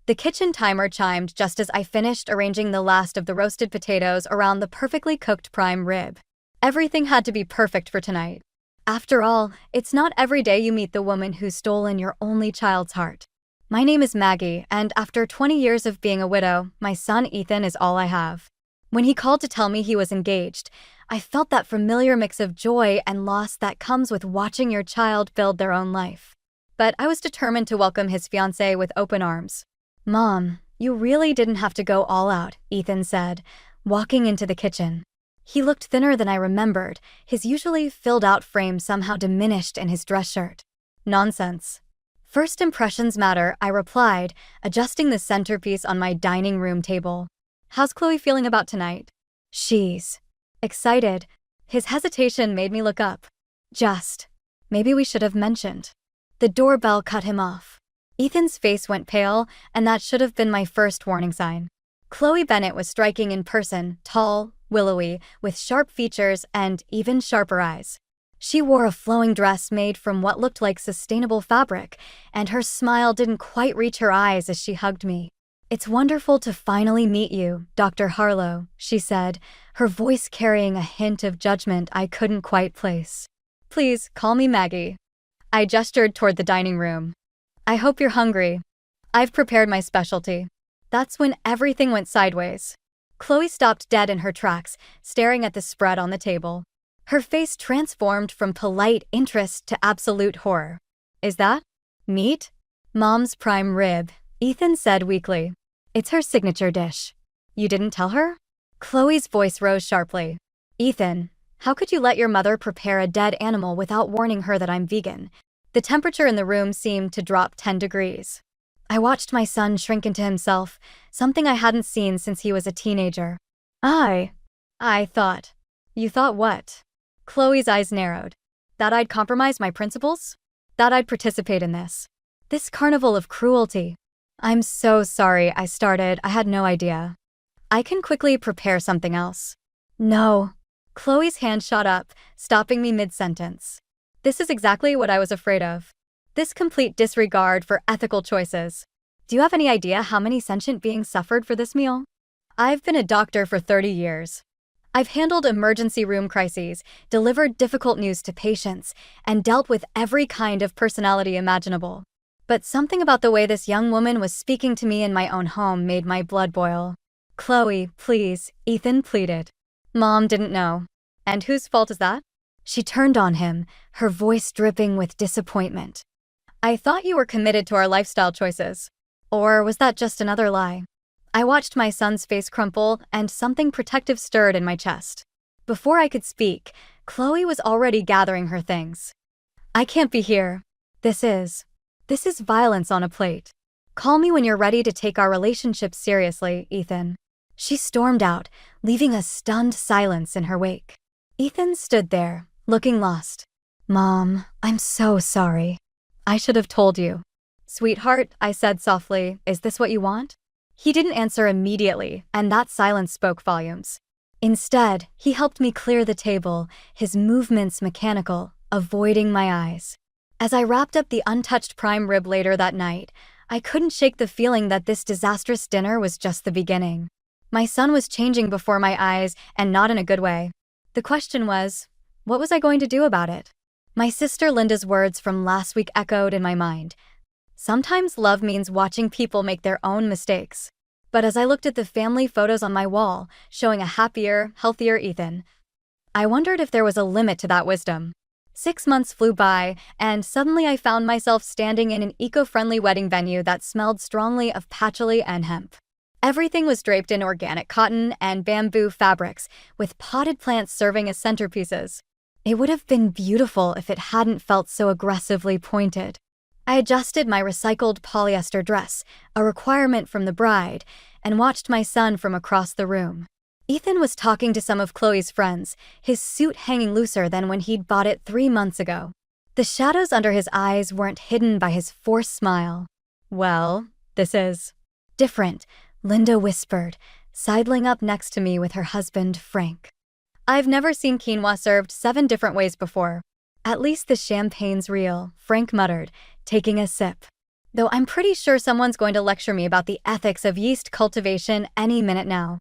The kitchen timer chimed just as I finished arranging the last of the roasted potatoes around the perfectly cooked prime rib. Everything had to be perfect for tonight. After all, it's not every day you meet the woman who's stolen your only child's heart. My name is Maggie, and after 20 years of being a widow, my son Ethan is all I have. When he called to tell me he was engaged, I felt that familiar mix of joy and loss that comes with watching your child build their own life. But I was determined to welcome his fiancée with open arms. "Mom, you really didn't have to go all out," Ethan said, walking into the kitchen. He looked thinner than I remembered, his usually filled-out frame somehow diminished in his dress shirt. "Nonsense. First impressions matter," I replied, adjusting the centerpiece on my dining room table. "How's Chloe feeling about tonight?" "She's excited." His hesitation made me look up. Maybe we should have mentioned." The doorbell cut him off. Ethan's face went pale, and that should have been my first warning sign. Chloe Bennett was striking in person, tall, willowy, with sharp features and even sharper eyes. She wore a flowing dress made from what looked like sustainable fabric, and her smile didn't quite reach her eyes as she hugged me. "It's wonderful to finally meet you, Dr. Harlow," she said, her voice carrying a hint of judgment I couldn't quite place. "Please, call me Maggie." I gestured toward the dining room. "I hope you're hungry. I've prepared my specialty." That's when everything went sideways. Chloe stopped dead in her tracks, staring at the spread on the table. Her face transformed from polite interest to absolute horror. "Is that meat?" "Mom's prime rib," Ethan said weakly. "It's her signature dish." "You didn't tell her?" Chloe's voice rose sharply. "Ethan, how could you let your mother prepare a dead animal without warning her that I'm vegan?" The temperature in the room seemed to drop 10 degrees. I watched my son shrink into himself, something I hadn't seen since he was a teenager. I thought. "You thought what?" Chloe's eyes narrowed. "That I'd compromise my principles? That I'd participate in this carnival of cruelty." "I'm so sorry," I started. I had no idea. "I can quickly prepare something else." "No." Chloe's hand shot up, stopping me mid-sentence. This is exactly what I was afraid of. This complete disregard for ethical choices. "Do you have any idea how many sentient beings suffered for this meal?" I've been a doctor for 30 years. I've handled emergency room crises, delivered difficult news to patients, and dealt with every kind of personality imaginable. But something about the way this young woman was speaking to me in my own home made my blood boil. "Chloe, please," Ethan pleaded. "Mom didn't know." "And whose fault is that?" She turned on him, her voice dripping with disappointment. "I thought you were committed to our lifestyle choices. Or was that just another lie?" I watched my son's face crumple, and something protective stirred in my chest. Before I could speak, Chloe was already gathering her things. "I can't be here. This is violence on a plate. Call me when you're ready to take our relationship seriously, Ethan." She stormed out, leaving a stunned silence in her wake. Ethan stood there, looking lost. "Mom, I'm so sorry. I should have told you." "Sweetheart," I said softly, "is this what you want?" He didn't answer immediately, and that silence spoke volumes. Instead, he helped me clear the table, his movements mechanical, avoiding my eyes. As I wrapped up the untouched prime rib later that night, I couldn't shake the feeling that this disastrous dinner was just the beginning. My son was changing before my eyes, and not in a good way. The question was, what was I going to do about it? My sister Linda's words from last week echoed in my mind. Sometimes love means watching people make their own mistakes. But as I looked at the family photos on my wall, showing a happier, healthier Ethan, I wondered if there was a limit to that wisdom. 6 months flew by, and suddenly I found myself standing in an eco-friendly wedding venue that smelled strongly of patchouli and hemp. Everything was draped in organic cotton and bamboo fabrics, with potted plants serving as centerpieces. It would have been beautiful if it hadn't felt so aggressively pointed. I adjusted my recycled polyester dress, a requirement from the bride, and watched my son from across the room. Ethan was talking to some of Chloe's friends, his suit hanging looser than when he'd bought it 3 months ago. The shadows under his eyes weren't hidden by his forced smile. "Well, this is different," Linda whispered, sidling up next to me with her husband, Frank. "I've never seen quinoa served 7 different ways before." "At least the champagne's real," Frank muttered, taking a sip. Though I'm pretty sure someone's going to lecture me about the ethics of yeast cultivation any minute now.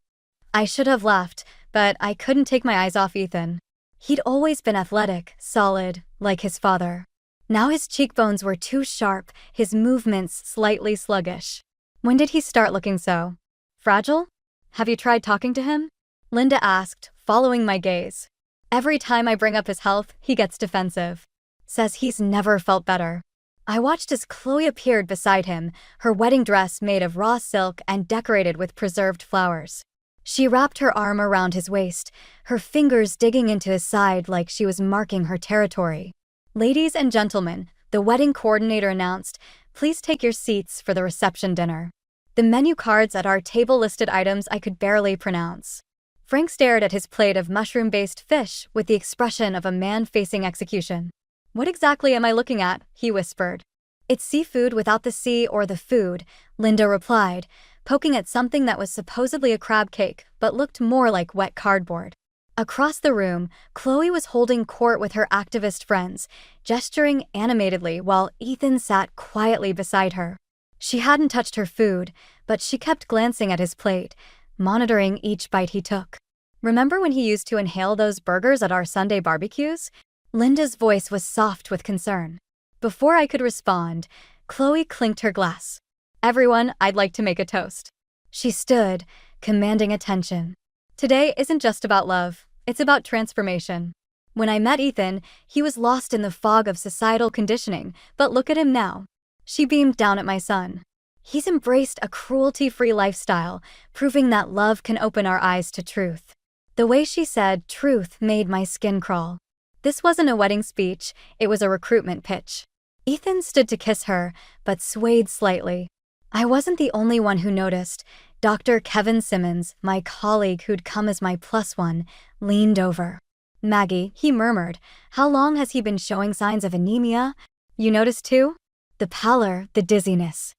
I should have left, but I couldn't take my eyes off Ethan. He'd always been athletic, solid, like his father. Now his cheekbones were too sharp, his movements slightly sluggish. When did he start looking so fragile? Have you tried talking to him? Linda asked, following my gaze. Every time I bring up his health, he gets defensive. Says he's never felt better. I watched as Chloe appeared beside him, her wedding dress made of raw silk and decorated with preserved flowers. She wrapped her arm around his waist, her fingers digging into his side like she was marking her territory. "Ladies and gentlemen," the wedding coordinator announced, "please take your seats for the reception dinner." The menu cards at our table listed items I could barely pronounce. Frank stared at his plate of mushroom-based fish with the expression of a man facing execution. "What exactly am I looking at?" he whispered. "It's seafood without the sea or the food," Linda replied, poking at something that was supposedly a crab cake but looked more like wet cardboard. Across the room, Chloe was holding court with her activist friends, gesturing animatedly while Ethan sat quietly beside her. She hadn't touched her food, but she kept glancing at his plate, monitoring each bite he took. "Remember when he used to inhale those burgers at our Sunday barbecues?" Linda's voice was soft with concern. Before I could respond, Chloe clinked her glass. "Everyone, I'd like to make a toast." She stood, commanding attention. "Today isn't just about love, it's about transformation." When I met Ethan, he was lost in the fog of societal conditioning, but look at him now. She beamed down at my son. He's embraced a cruelty-free lifestyle, proving that love can open our eyes to truth. The way she said truth made my skin crawl. This wasn't a wedding speech, it was a recruitment pitch. Ethan stood to kiss her, but swayed slightly. I wasn't the only one who noticed. Dr. Kevin Simmons, my colleague who'd come as my +1, leaned over. "Maggie," he murmured, "how long has he been showing signs of anemia?" "You noticed too?" "The pallor, the dizziness."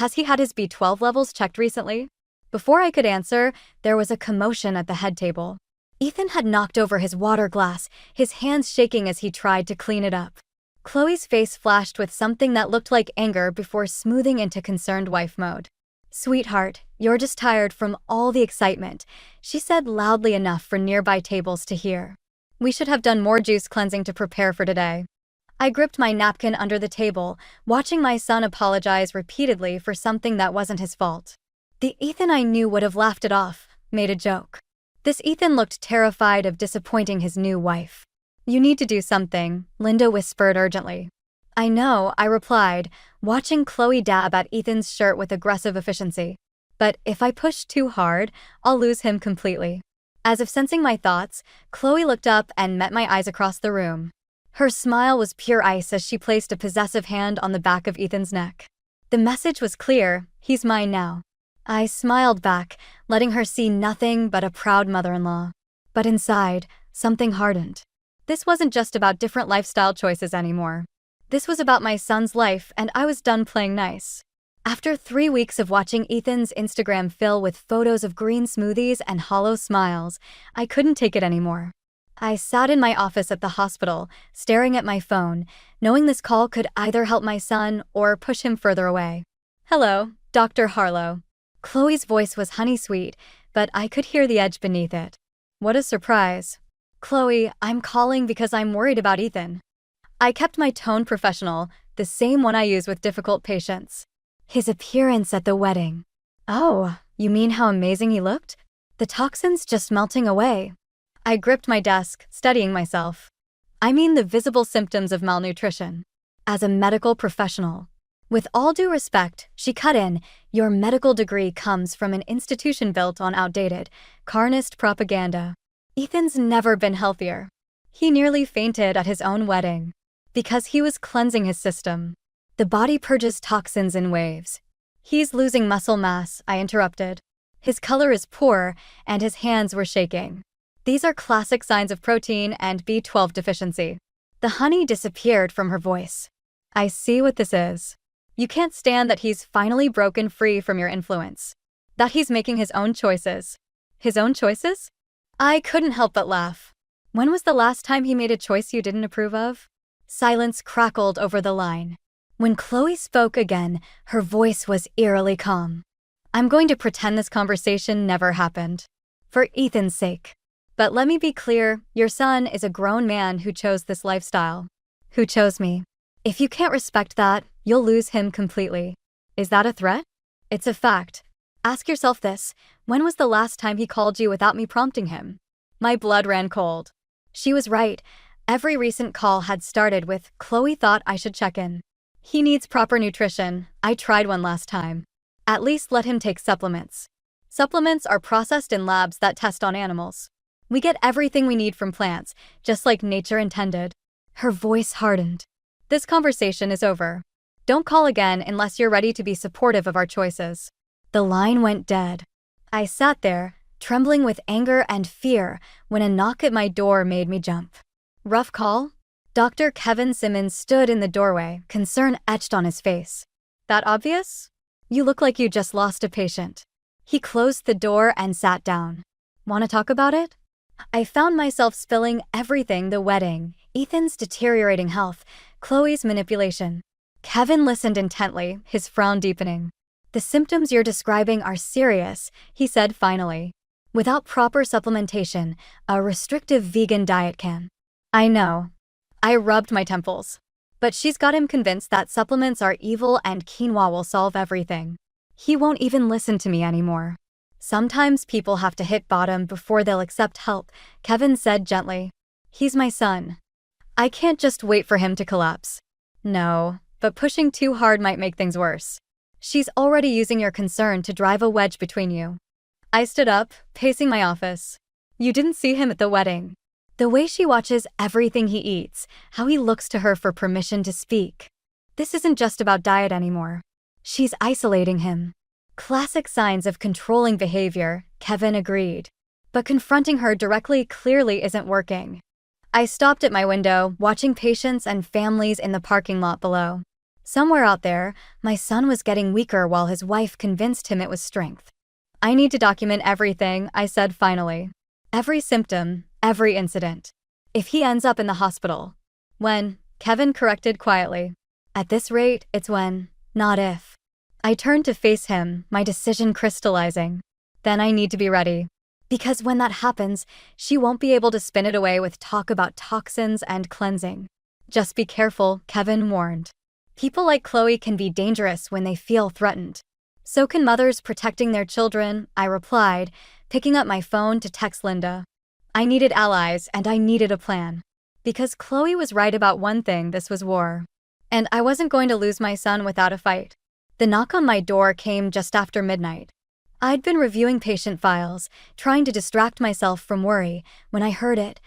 "Has he had his B12 levels checked recently?" Before I could answer, there was a commotion at the head table. Ethan had knocked over his water glass, his hands shaking as he tried to clean it up. Chloe's face flashed with something that looked like anger before smoothing into concerned wife mode. "Sweetheart, you're just tired from all the excitement," she said loudly enough for nearby tables to hear. "We should have done more juice cleansing to prepare for today." I gripped my napkin under the table, watching my son apologize repeatedly for something that wasn't his fault. The Ethan I knew would have laughed it off, made a joke. This Ethan looked terrified of disappointing his new wife. "You need to do something," Linda whispered urgently. "I know," I replied, watching Chloe dab at Ethan's shirt with aggressive efficiency. "But if I push too hard, I'll lose him completely." As if sensing my thoughts, Chloe looked up and met my eyes across the room. Her smile was pure ice as she placed a possessive hand on the back of Ethan's neck. The message was clear: he's mine now. I smiled back, letting her see nothing but a proud mother-in-law. But inside, something hardened. This wasn't just about different lifestyle choices anymore. This was about my son's life, and I was done playing nice. After 3 weeks of watching Ethan's Instagram fill with photos of green smoothies and hollow smiles, I couldn't take it anymore. I sat in my office at the hospital, staring at my phone, knowing this call could either help my son or push him further away. "Hello, Dr. Harlow." Chloe's voice was honey-sweet, but I could hear the edge beneath it. What a surprise. "Chloe, I'm calling because I'm worried about Ethan." I kept my tone professional, the same one I use with difficult patients. "His appearance at the wedding." "Oh, you mean how amazing he looked? The toxins just melting away." I gripped my desk, steadying myself. "I mean the visible symptoms of malnutrition." As a medical professional. With all due respect, she cut in, "Your medical degree comes from an institution built on outdated, carnist propaganda. Ethan's never been healthier. He nearly fainted at his own wedding. Because he was cleansing his system. The body purges toxins in waves." "He's losing muscle mass," I interrupted. "His color is poor, and his hands were shaking. These are classic signs of protein and B12 deficiency." The honey disappeared from her voice. "I see what this is. You can't stand that he's finally broken free from your influence. That he's making his own choices." "His own choices?" I couldn't help but laugh. "When was the last time he made a choice you didn't approve of?" Silence crackled over the line. When Chloe spoke again, her voice was eerily calm. I'm going to pretend this conversation never happened. For Ethan's sake. But let me be clear, your son is a grown man who chose this lifestyle. Who chose me. If you can't respect that, you'll lose him completely. Is that a threat? It's a fact. Ask yourself this, when was the last time he called you without me prompting him? My blood ran cold. She was right. Every recent call had started with, Chloe thought I should check in. He needs proper nutrition. I tried one last time. At least let him take supplements. Supplements are processed in labs that test on animals. We get everything we need from plants, just like nature intended. Her voice hardened. This conversation is over. Don't call again unless you're ready to be supportive of our choices. The line went dead. I sat there, trembling with anger and fear, when a knock at my door made me jump. Rough call? Dr. Kevin Simmons stood in the doorway, concern etched on his face. That obvious? You look like you just lost a patient. He closed the door and sat down. Want to talk about it? I found myself spilling everything: the wedding, Ethan's deteriorating health, Chloe's manipulation. Kevin listened intently, his frown deepening. The symptoms you're describing are serious, he said finally. Without proper supplementation, a restrictive vegan diet can. I know. I rubbed my temples. But she's got him convinced that supplements are evil and quinoa will solve everything. He won't even listen to me anymore. Sometimes people have to hit bottom before they'll accept help, Kevin said gently. He's my son. I can't just wait for him to collapse. No, but pushing too hard might make things worse. She's already using your concern to drive a wedge between you. I stood up, pacing my office. You didn't see him at the wedding. The way she watches everything he eats, how he looks to her for permission to speak. This isn't just about diet anymore. She's isolating him. Classic signs of controlling behavior, Kevin agreed. But confronting her directly clearly isn't working. I stopped at my window, watching patients and families in the parking lot below. Somewhere out there, my son was getting weaker while his wife convinced him it was strength. I need to document everything, I said finally. Every symptom, every incident. If he ends up in the hospital. When, Kevin corrected quietly. At this rate, it's when, not if. I turned to face him, my decision crystallizing. Then I need to be ready. Because when that happens, she won't be able to spin it away with talk about toxins and cleansing. Just be careful, Kevin warned. People like Chloe can be dangerous when they feel threatened. So can mothers protecting their children, I replied, picking up my phone to text Linda. I needed allies and I needed a plan. Because Chloe was right about one thing: this was war. And I wasn't going to lose my son without a fight. The knock on my door came just after midnight. I'd been reviewing patient files, trying to distract myself from worry, when I heard it.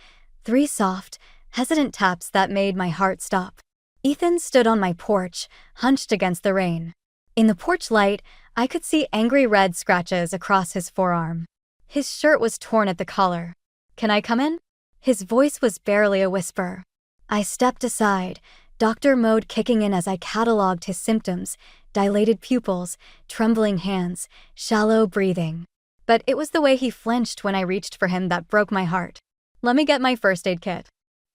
3 soft, hesitant taps that made my heart stop. Ethan stood on my porch, hunched against the rain. In the porch light, I could see angry red scratches across his forearm. His shirt was torn at the collar. Can I come in? His voice was barely a whisper. I stepped aside, doctor mode kicking in as I cataloged his symptoms: dilated pupils, trembling hands, shallow breathing. But it was the way he flinched when I reached for him that broke my heart. Let me get my first aid kit.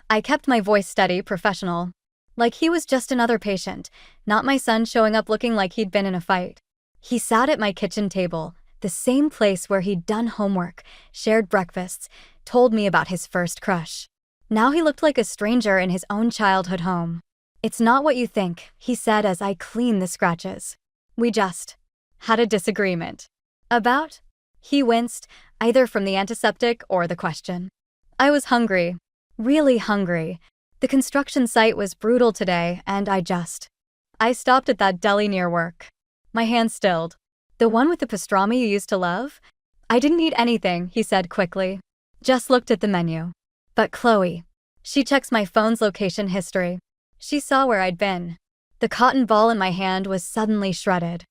I kept my voice steady, professional. Like he was just another patient, not my son showing up looking like he'd been in a fight. He sat at my kitchen table, the same place where he'd done homework, shared breakfasts, told me about his first crush. Now he looked like a stranger in his own childhood home. It's not what you think, he said as I cleaned the scratches. We just had a disagreement. About? He winced, either from the antiseptic or the question. I was hungry. Really hungry. The construction site was brutal today, and I stopped at that deli near work. My hand stilled. The one with the pastrami you used to love? I didn't eat anything, he said quickly. Just looked at the menu. But Chloe. She checks my phone's location history. She saw where I'd been. The cotton ball in my hand was suddenly shredded.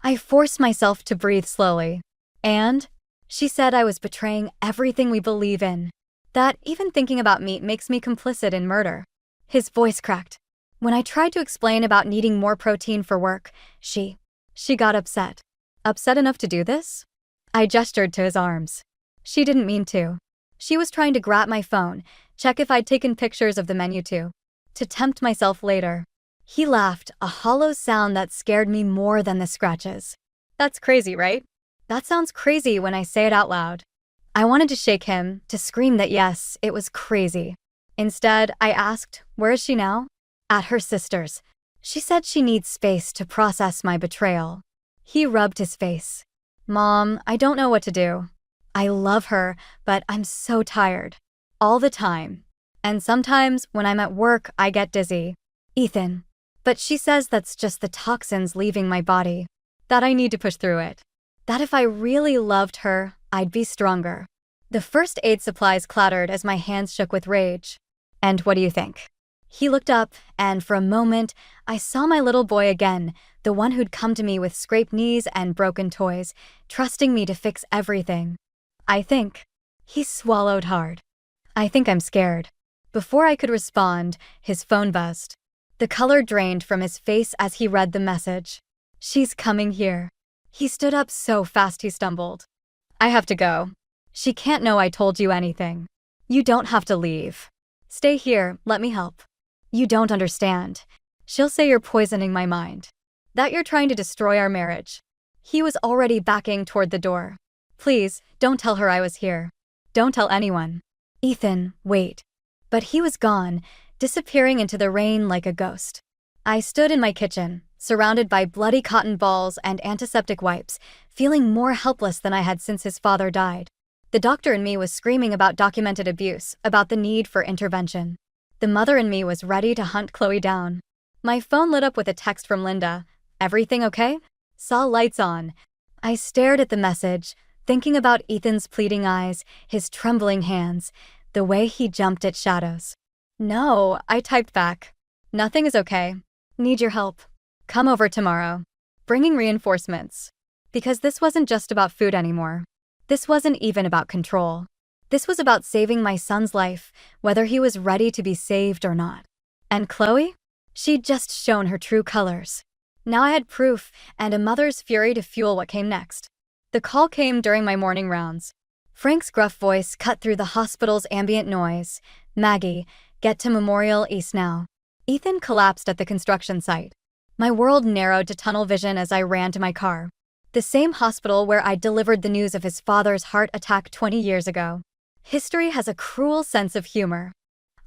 I forced myself to breathe slowly. And? She said I was betraying everything we believe in. That even thinking about meat makes me complicit in murder. His voice cracked. When I tried to explain about needing more protein for work, she got upset. Upset enough to do this? I gestured to his arms. She didn't mean to. She was trying to grab my phone, check if I'd taken pictures of the menu too. To tempt myself later. He laughed, a hollow sound that scared me more than the scratches. That's crazy, right? That sounds crazy when I say it out loud. I wanted to shake him, to scream that yes, it was crazy. Instead, I asked, where is she now? At her sister's. She said she needs space to process my betrayal. He rubbed his face. Mom, I don't know what to do. I love her, but I'm so tired. All the time. And sometimes, when I'm at work, I get dizzy. Ethan. But she says that's just the toxins leaving my body. That I need to push through it. That if I really loved her, I'd be stronger. The first aid supplies clattered as my hands shook with rage. And what do you think? He looked up, and for a moment, I saw my little boy again, the one who'd come to me with scraped knees and broken toys, trusting me to fix everything. I think. He swallowed hard. I think I'm scared. Before I could respond, his phone buzzed. The color drained from his face as he read the message. She's coming here. He stood up so fast he stumbled. I have to go. She can't know I told you anything. You don't have to leave. Stay here, let me help. You don't understand. She'll say you're poisoning my mind. That you're trying to destroy our marriage. He was already backing toward the door. Please, don't tell her I was here. Don't tell anyone. Ethan, wait. But he was gone, disappearing into the rain like a ghost. I stood in my kitchen, surrounded by bloody cotton balls and antiseptic wipes, feeling more helpless than I had since his father died. The doctor in me was screaming about documented abuse, about the need for intervention. The mother in me was ready to hunt Chloe down. My phone lit up with a text from Linda. Everything okay? Saw lights on. I stared at the message, thinking about Ethan's pleading eyes, his trembling hands, the way he jumped at shadows. No, I typed back. Nothing is okay. Need your help. Come over tomorrow. Bringing reinforcements. Because this wasn't just about food anymore. This wasn't even about control. This was about saving my son's life, whether he was ready to be saved or not. And Chloe? She'd just shown her true colors. Now I had proof and a mother's fury to fuel what came next. The call came during my morning rounds. Frank's gruff voice cut through the hospital's ambient noise. Maggie, get to Memorial East now. Ethan collapsed at the construction site. My world narrowed to tunnel vision as I ran to my car. The same hospital where I delivered the news of his father's heart attack 20 years ago. History has a cruel sense of humor.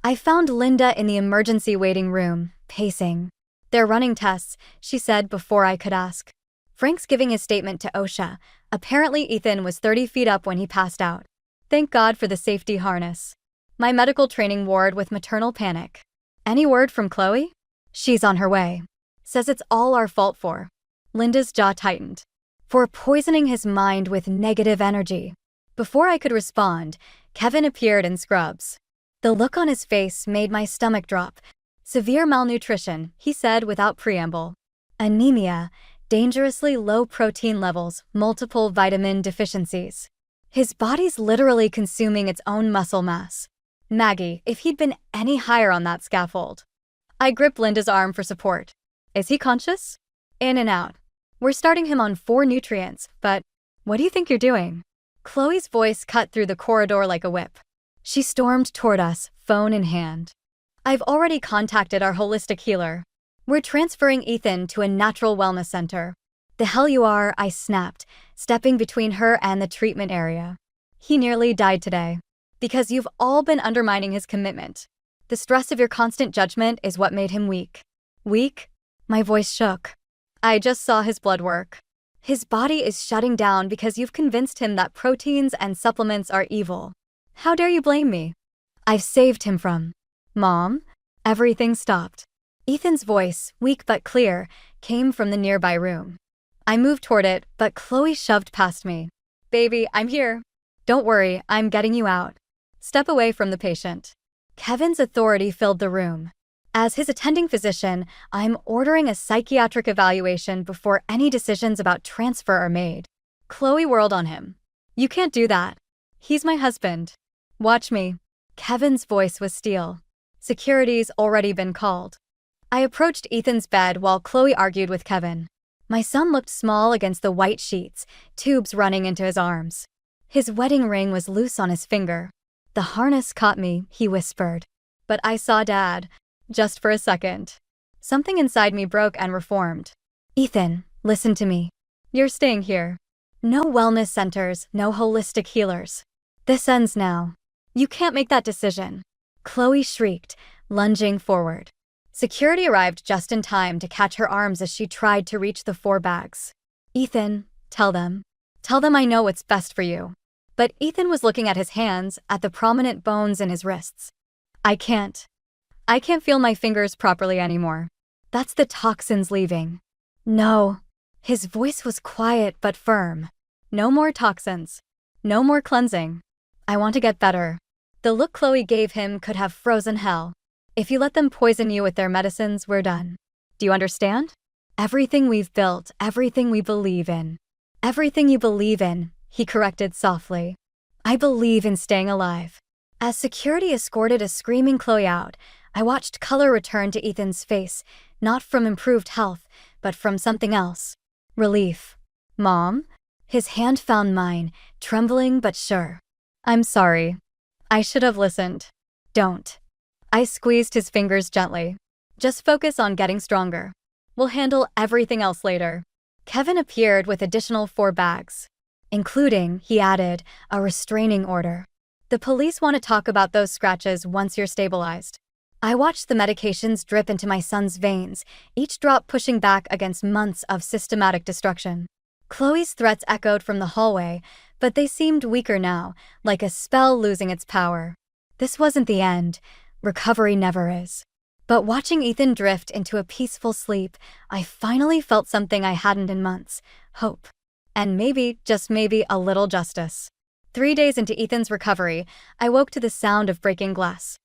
I found Linda in the emergency waiting room, pacing. They're running tests, she said before I could ask. Frank's giving his statement to OSHA. Apparently Ethan was 30 feet up when he passed out. Thank God for the safety harness. My medical training ward with maternal panic. Any word from Chloe? She's on her way. Says it's all our fault for. Linda's jaw tightened. For poisoning his mind with negative energy. Before I could respond, Kevin appeared in scrubs. The look on his face made my stomach drop. Severe malnutrition, he said without preamble. Anemia, dangerously low protein levels, multiple vitamin deficiencies. His body's literally consuming its own muscle mass. Maggie, if he'd been any higher on that scaffold. I gripped Linda's arm for support. Is he conscious? In and out. We're starting him on 4 nutrients, but what do you think you're doing? Chloe's voice cut through the corridor like a whip. She stormed toward us, phone in hand. I've already contacted our holistic healer. We're transferring Ethan to a natural wellness center. The hell you are, I snapped, stepping between her and the treatment area. He nearly died today. Because you've all been undermining his commitment. The stress of your constant judgment is what made him weak. Weak? My voice shook. I just saw his blood work. His body is shutting down because you've convinced him that proteins and supplements are evil. How dare you blame me? I've saved him from. Mom? Everything stopped. Ethan's voice, weak but clear, came from the nearby room. I moved toward it, but Chloe shoved past me. Baby, I'm here. Don't worry, I'm getting you out. Step away from the patient. Kevin's authority filled the room. As his attending physician, I'm ordering a psychiatric evaluation before any decisions about transfer are made. Chloe whirled on him. You can't do that. He's my husband. Watch me. Kevin's voice was steel. Security's already been called. I approached Ethan's bed while Chloe argued with Kevin. My son looked small against the white sheets, tubes running into his arms. His wedding ring was loose on his finger. The harness caught me, he whispered. But I saw Dad. Just for a second. Something inside me broke and reformed. Ethan, listen to me. You're staying here. No wellness centers, no holistic healers. This ends now. You can't make that decision. Chloe shrieked, lunging forward. Security arrived just in time to catch her arms as she tried to reach the 4 bags. Ethan, tell them. Tell them I know what's best for you. But Ethan was looking at his hands, at the prominent bones in his wrists. I can't feel my fingers properly anymore. That's the toxins leaving. No. His voice was quiet but firm. No more toxins. No more cleansing. I want to get better. The look Chloe gave him could have frozen hell. If you let them poison you with their medicines, we're done. Do you understand? Everything we've built, everything we believe in. Everything you believe in, he corrected softly. I believe in staying alive. As security escorted a screaming Chloe out, I watched color return to Ethan's face, not from improved health, but from something else. Relief. Mom? His hand found mine, trembling but sure. I'm sorry. I should have listened. Don't. I squeezed his fingers gently. Just focus on getting stronger. We'll handle everything else later. Kevin appeared with additional 4 bags, including, he added, a restraining order. The police want to talk about those scratches once you're stabilized. I watched the medications drip into my son's veins, each drop pushing back against months of systematic destruction. Chloe's threats echoed from the hallway, but they seemed weaker now, like a spell losing its power. This wasn't the end. Recovery never is. But watching Ethan drift into a peaceful sleep, I finally felt something I hadn't in months: hope. And maybe, just maybe, a little justice. 3 days into Ethan's recovery, I woke to the sound of breaking glass.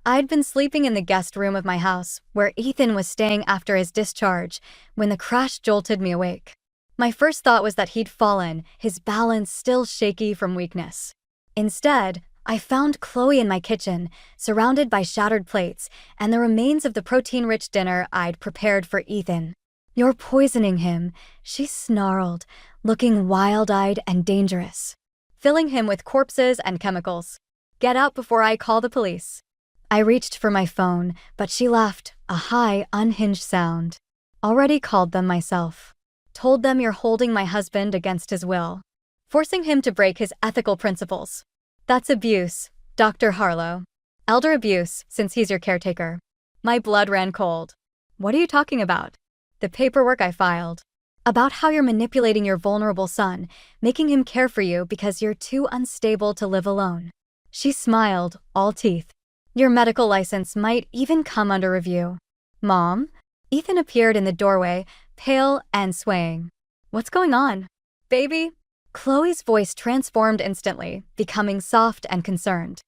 I'd been sleeping in the guest room of my house, where Ethan was staying after his discharge, when the crash jolted me awake. My first thought was that he'd fallen, his balance still shaky from weakness. Instead, I found Chloe in my kitchen, surrounded by shattered plates and the remains of the protein-rich dinner I'd prepared for Ethan. You're poisoning him, she snarled, looking wild-eyed and dangerous. Filling him with corpses and chemicals. Get out before I call the police. I reached for my phone, but she laughed, a high, unhinged sound. Already called them myself. Told them you're holding my husband against his will. Forcing him to break his ethical principles. That's abuse, Dr. Harlow. Elder abuse, since he's your caretaker. My blood ran cold. What are you talking about? The paperwork I filed. About how you're manipulating your vulnerable son, making him care for you because you're too unstable to live alone. She smiled, all teeth. Your medical license might even come under review. Mom? Ethan appeared in the doorway, pale and swaying. What's going on? Baby? Chloe's voice transformed instantly, becoming soft and concerned.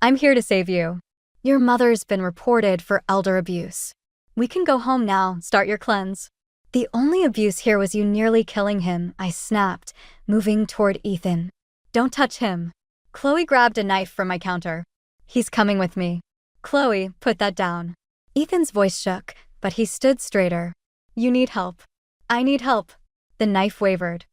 I'm here to save you. Your mother's been reported for elder abuse. We can go home now, start your cleanse. The only abuse here was you nearly killing him, I snapped, moving toward Ethan. Don't touch him. Chloe grabbed a knife from my counter. He's coming with me. Chloe, put that down. Ethan's voice shook, but he stood straighter. You need help. I need help. The knife wavered.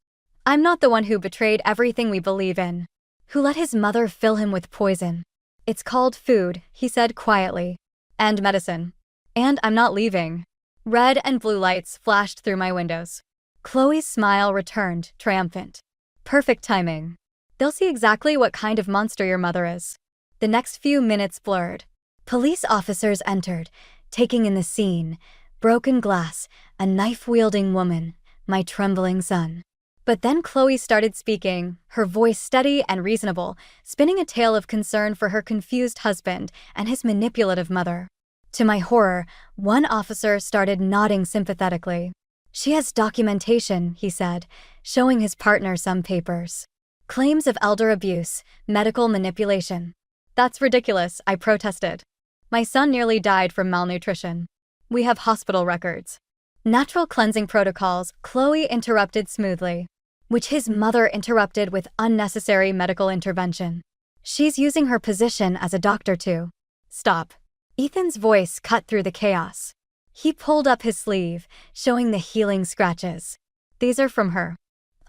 I'm not the one who betrayed everything we believe in. Who let his mother fill him with poison. It's called food, he said quietly. And medicine. And I'm not leaving. Red and blue lights flashed through my windows. Chloe's smile returned, triumphant. Perfect timing. They'll see exactly what kind of monster your mother is. The next few minutes blurred. Police officers entered, taking in the scene. Broken glass, a knife-wielding woman, my trembling son. But then Chloe started speaking, her voice steady and reasonable, spinning a tale of concern for her confused husband and his manipulative mother. To my horror, one officer started nodding sympathetically. She has documentation, he said, showing his partner some papers. Claims of elder abuse, medical manipulation. That's ridiculous, I protested. My son nearly died from malnutrition. We have hospital records. Natural cleansing protocols, Chloe interrupted smoothly, which his mother interrupted with unnecessary medical intervention. She's using her position as a doctor to stop. Ethan's voice cut through the chaos. He pulled up his sleeve, showing the healing scratches. These are from her.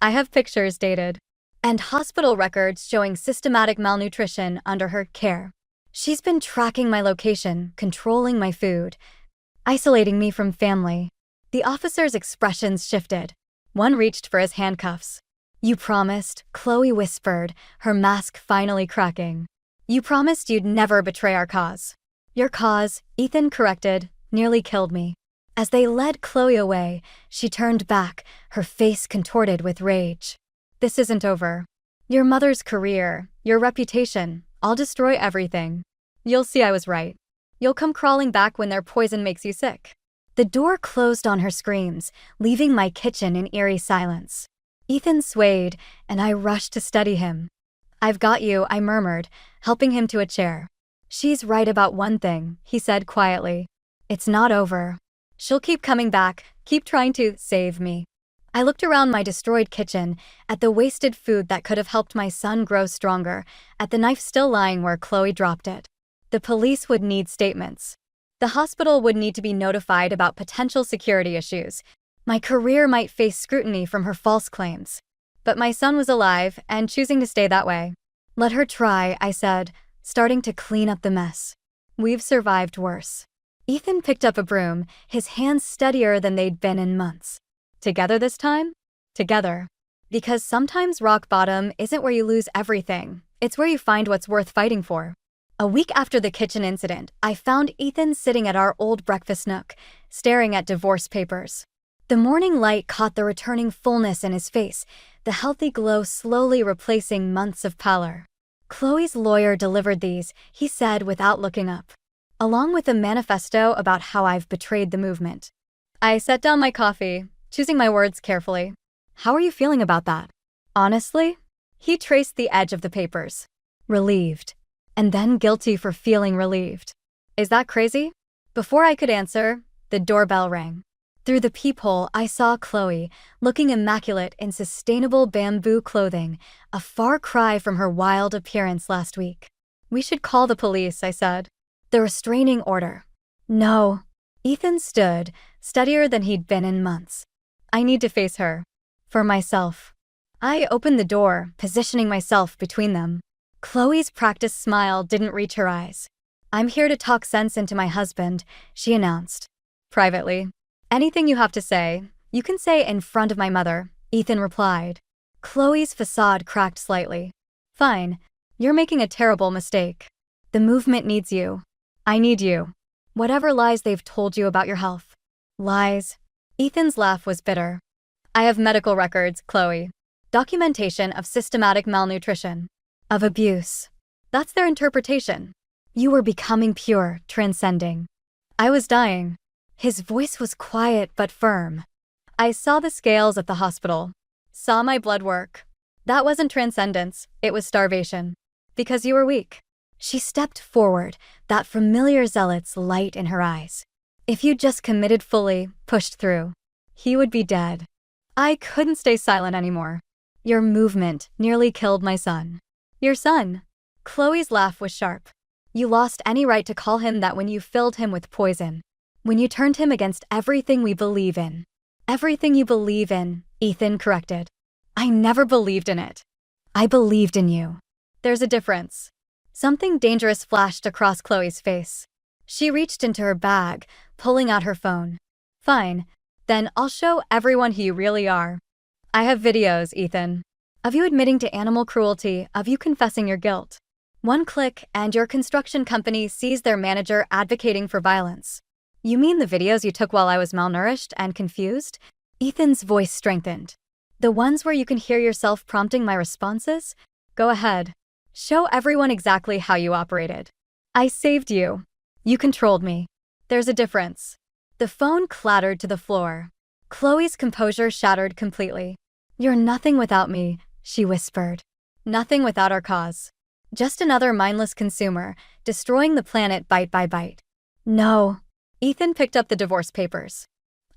I have pictures dated. And hospital records showing systematic malnutrition under her care. She's been tracking my location, controlling my food. isolating me from family. The officer's expressions shifted. One reached for his handcuffs. You promised, Chloe whispered, her mask finally cracking. You promised you'd never betray our cause. Your cause, Ethan corrected, nearly killed me. As they led Chloe away, she turned back, her face contorted with rage. This isn't over. Your mother's career, your reputation, I'll destroy everything. You'll see I was right. You'll come crawling back when their poison makes you sick. The door closed on her screams, leaving my kitchen in eerie silence. Ethan swayed, and I rushed to steady him. I've got you, I murmured, helping him to a chair. She's right about one thing, he said quietly. It's not over. She'll keep coming back, keep trying to save me. I looked around my destroyed kitchen, at the wasted food that could have helped my son grow stronger, at the knife still lying where Chloe dropped it. The police would need statements. The hospital would need to be notified about potential security issues. My career might face scrutiny from her false claims. But my son was alive and choosing to stay that way. Let her try, I said, starting to clean up the mess. We've survived worse. Ethan picked up a broom, his hands steadier than they'd been in months. Together this time? Together. Because sometimes rock bottom isn't where you lose everything, it's where you find what's worth fighting for. A week after the kitchen incident, I found Ethan sitting at our old breakfast nook, staring at divorce papers. The morning light caught the returning fullness in his face, the healthy glow slowly replacing months of pallor. Chloe's lawyer delivered these, he said without looking up, along with a manifesto about how I've betrayed the movement. I set down my coffee, choosing my words carefully. How are you feeling about that? Honestly? He traced the edge of the papers. Relieved. And then guilty for feeling relieved. Is that crazy? Before I could answer, the doorbell rang. Through the peephole, I saw Chloe, looking immaculate in sustainable bamboo clothing, a far cry from her wild appearance last week. We should call the police, I said. The restraining order. No. Ethan stood, steadier than he'd been in months. I need to face her. For myself. I opened the door, positioning myself between them. Chloe's practiced smile didn't reach her eyes. I'm here to talk sense into my husband, she announced. Privately. Anything you have to say, you can say in front of my mother, Ethan replied. Chloe's facade cracked slightly. Fine. You're making a terrible mistake. The movement needs you. I need you. Whatever lies they've told you about your health. Lies. Ethan's laugh was bitter. I have medical records, Chloe. Documentation of systematic malnutrition. Of abuse. That's their interpretation. You were becoming pure, transcending. I was dying. His voice was quiet but firm. I saw the scales at the hospital. Saw my blood work. That wasn't transcendence, it was starvation. Because you were weak. She stepped forward, that familiar zealot's light in her eyes. If you'd just committed fully, pushed through, he would be dead. I couldn't stay silent anymore. Your movement nearly killed my son. Your son. Chloe's laugh was sharp. You lost any right to call him that when you filled him with poison. When you turned him against everything we believe in. Everything you believe in, Ethan corrected. I never believed in it. I believed in you. There's a difference. Something dangerous flashed across Chloe's face. She reached into her bag, pulling out her phone. Fine. Then I'll show everyone who you really are. I have videos, Ethan. Of you admitting to animal cruelty, of you confessing your guilt. One click and your construction company sees their manager advocating for violence. You mean the videos you took while I was malnourished and confused? Ethan's voice strengthened. The ones where you can hear yourself prompting my responses? Go ahead. Show everyone exactly how you operated. I saved you. You controlled me. There's a difference. The phone clattered to the floor. Chloe's composure shattered completely. You're nothing without me, she whispered. Nothing without our cause. Just another mindless consumer, destroying the planet bite by bite. No. Ethan picked up the divorce papers.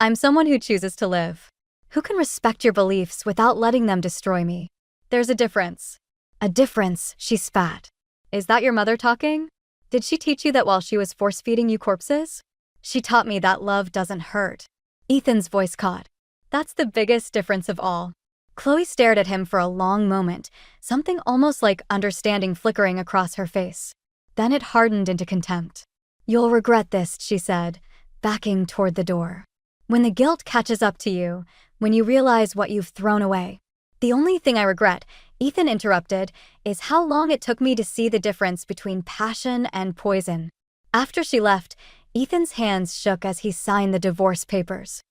I'm someone who chooses to live. Who can respect your beliefs without letting them destroy me? There's a difference. A difference, she spat. Is that your mother talking? Did she teach you that while she was force-feeding you corpses? She taught me that love doesn't hurt. Ethan's voice caught. That's the biggest difference of all. Chloe stared at him for a long moment, something almost like understanding flickering across her face. Then it hardened into contempt. You'll regret this, she said, backing toward the door. When the guilt catches up to you, when you realize what you've thrown away. The only thing I regret, Ethan interrupted, is how long it took me to see the difference between passion and poison. After she left, Ethan's hands shook as he signed the divorce papers.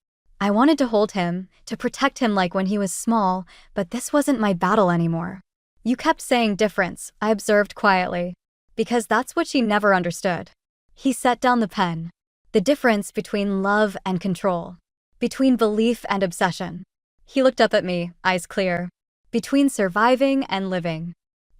I wanted to hold him, to protect him like when he was small, but this wasn't my battle anymore. You kept saying difference, I observed quietly, because that's what she never understood. He set down the pen. The difference between love and control. Between belief and obsession. He looked up at me, eyes clear. Between surviving and living.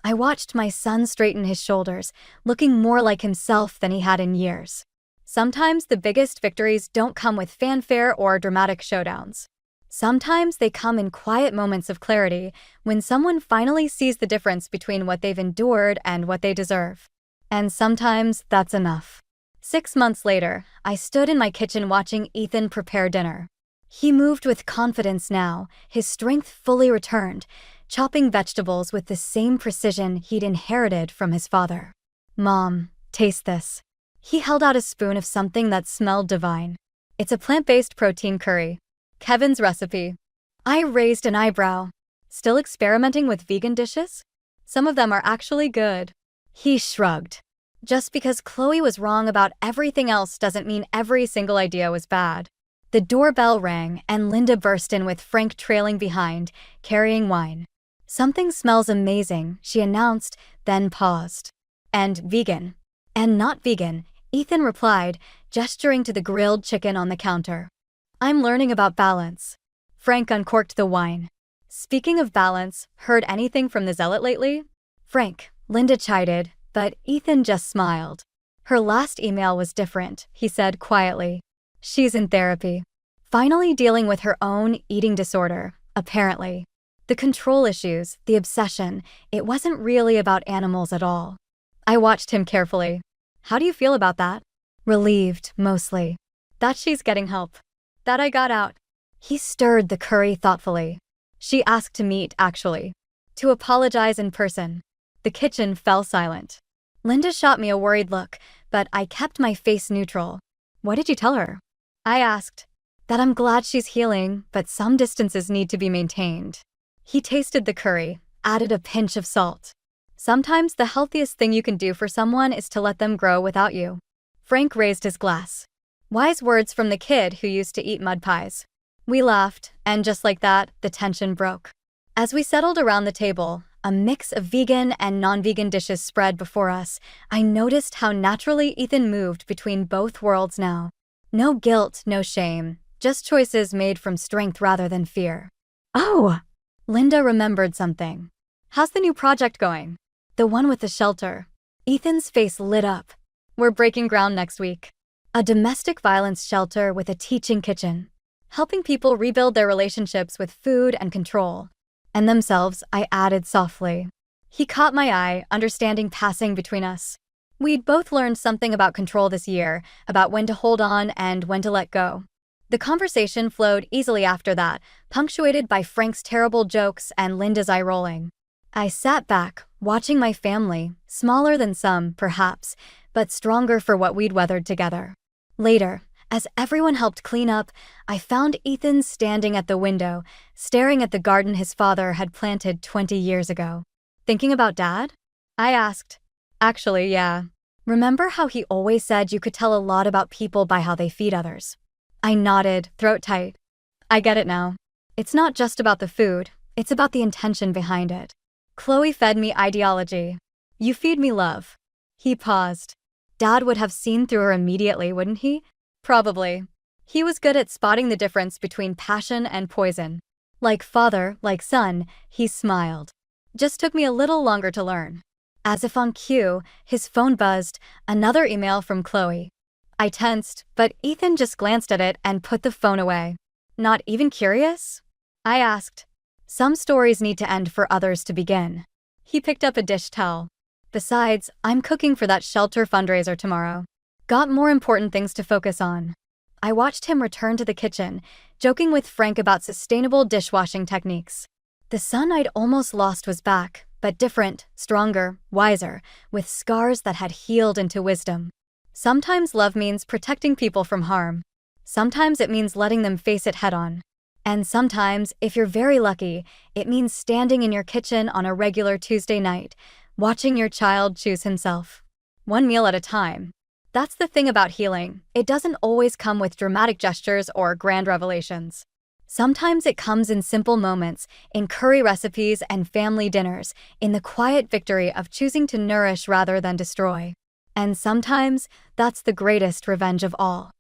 I watched my son straighten his shoulders, looking more like himself than he had in years. Sometimes the biggest victories don't come with fanfare or dramatic showdowns. Sometimes they come in quiet moments of clarity, when someone finally sees the difference between what they've endured and what they deserve. And sometimes that's enough. 6 months later, I stood in my kitchen watching Ethan prepare dinner. He moved with confidence now, his strength fully returned, chopping vegetables with the same precision he'd inherited from his father. Mom, taste this. He held out a spoon of something that smelled divine. It's a plant-based protein curry. Kevin's recipe. I raised an eyebrow. Still experimenting with vegan dishes? Some of them are actually good. He shrugged. Just because Chloe was wrong about everything else doesn't mean every single idea was bad. The doorbell rang and Linda burst in with Frank trailing behind, carrying wine. Something smells amazing, she announced, then paused. And vegan. And not vegan, Ethan replied, gesturing to the grilled chicken on the counter. I'm learning about balance. Frank uncorked the wine. Speaking of balance, heard anything from the zealot lately? Frank, Linda chided, but Ethan just smiled. Her last email was different, he said quietly. She's in therapy. Finally dealing with her own eating disorder, apparently. The control issues, the obsession, it wasn't really about animals at all. I watched him carefully. How do you feel about that? Relieved, mostly. That she's getting help. That I got out. He stirred the curry thoughtfully. She asked to meet, actually. To apologize in person. The kitchen fell silent. Linda shot me a worried look, but I kept my face neutral. What did you tell her? I asked. That I'm glad she's healing, but some distances need to be maintained. He tasted the curry, added a pinch of salt. Sometimes the healthiest thing you can do for someone is to let them grow without you. Frank raised his glass. Wise words from the kid who used to eat mud pies. We laughed, and just like that, the tension broke. As we settled around the table, a mix of vegan and non-vegan dishes spread before us, I noticed how naturally Ethan moved between both worlds now. No guilt, no shame, just choices made from strength rather than fear. Oh! Linda remembered something. How's the new project going? The one with the shelter. Ethan's face lit up. We're breaking ground next week. A domestic violence shelter with a teaching kitchen. Helping people rebuild their relationships with food and control. And themselves, I added softly. He caught my eye, understanding passing between us. We'd both learned something about control this year, about when to hold on and when to let go. The conversation flowed easily after that, punctuated by Frank's terrible jokes and Linda's eye rolling. I sat back, watching my family, smaller than some, perhaps, but stronger for what we'd weathered together. Later, as everyone helped clean up, I found Ethan standing at the window, staring at the garden his father had planted 20 years ago. Thinking about Dad? I asked. Actually, yeah. Remember how he always said you could tell a lot about people by how they feed others? I nodded, throat tight. I get it now. It's not just about the food, it's about the intention behind it. Chloe fed me ideology. You feed me love. He paused. Dad would have seen through her immediately, wouldn't he? Probably. He was good at spotting the difference between passion and poison. Like father, like son, he smiled. Just took me a little longer to learn. As if on cue, his phone buzzed, another email from Chloe. I tensed, but Ethan just glanced at it and put the phone away. Not even curious? I asked. Some stories need to end for others to begin. He picked up a dish towel. Besides, I'm cooking for that shelter fundraiser tomorrow. Got more important things to focus on. I watched him return to the kitchen, joking with Frank about sustainable dishwashing techniques. The son I'd almost lost was back, but different, stronger, wiser, with scars that had healed into wisdom. Sometimes love means protecting people from harm. Sometimes it means letting them face it head-on. And sometimes, if you're very lucky, it means standing in your kitchen on a regular Tuesday night, watching your child choose himself. One meal at a time. That's the thing about healing. It doesn't always come with dramatic gestures or grand revelations. Sometimes it comes in simple moments, in curry recipes and family dinners, in the quiet victory of choosing to nourish rather than destroy. And sometimes, that's the greatest revenge of all.